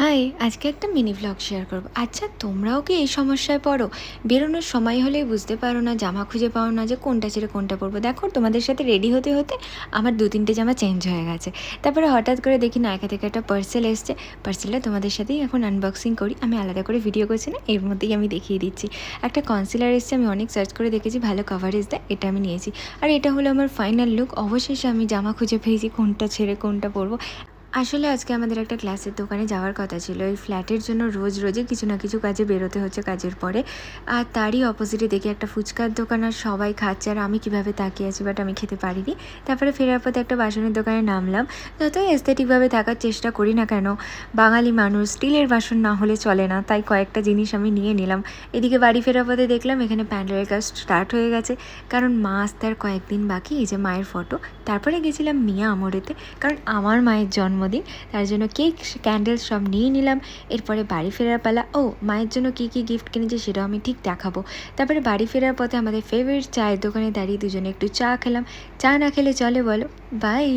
High, আজকে একটা mini vlog share করব। আচ্ছা, তোমরাও কি এই সমস্যায় পড়ো? বেরোনোর সময় হলেই বুঝতে পারো না, জামা খুঁজে পাও না যে কোনটা ছেড়ে কোনটা পরবো। দেখো, তোমাদের সাথে রেডি হতে হতে আমার 2-3টে জামা চেঞ্জ হয়ে গেছে। তারপরে হঠাৎ করে দেখি নায়িকা থেকে একটা পার্সেল এসছে। পার্সেলটা তোমাদের সাথেই এখন আনবক্সিং করি। আমি আলাদা করে ভিডিও করছি না, এর মধ্যেই আমি দেখিয়ে দিচ্ছি। একটা কনসিলার এসছে, আমি অনেক সার্চ করে দেখেছি, ভালো কভারেজ দেয়, এটা আমি নিয়েছি। আর এটা হলো আমার ফাইনাল লুক। অবশেষে আমি জামা খুঁজে পেয়েছি কোনটা ছেড়ে কোনটা পরবো। আসলে আজকে আমাদের একটা গ্লাসের দোকানে যাওয়ার কথা ছিল। এই ফ্ল্যাটের জন্য রোজই কিছু না কিছু কাজে বেরোতে হচ্ছে কাজের পরে। আর তারই অপোজিটে দেখি একটা ফুচকার দোকান, আর সবাই খাচ্ছে আর আমি কীভাবে তাকিয়ে আছি, বাট আমি খেতে পারিনি। তারপরে ফেরার পথে একটা বাসনের দোকানে নামলাম। যতই এস্থেটিকভাবে থাকার চেষ্টা করি না কেন, বাঙালি মানুষ স্টিলের বাসন না হলে চলে না, তাই কয়েকটা জিনিস আমি নিয়ে নিলাম। এদিকে বাড়ি ফেরার পথে দেখলাম এখানে প্যান্ডেলের কাজ স্টার্ট হয়ে গেছে, কারণ মা আসতে আর কয়েকদিন বাকি। এই যে মায়ের ফটো। তারপরে গেছিলাম মিয়া আমরেতে, কারণ আমার মায়ের জন্মদিন, তার জন্য কেক ক্যান্ডেল সব নিয়ে নিলাম। এরপরে বাড়ি ফেরার পালা। মায়ের জন্য কী কী গিফট কিনেছি সেটাও আমি ঠিক দেখাবো। তারপরে বাড়ি ফেরার পথে আমাদের ফেভারিট চায়ের দোকানে দাঁড়িয়ে দুজনে একটু চা খেলাম। চা না খেলে চলে বলো? বাই।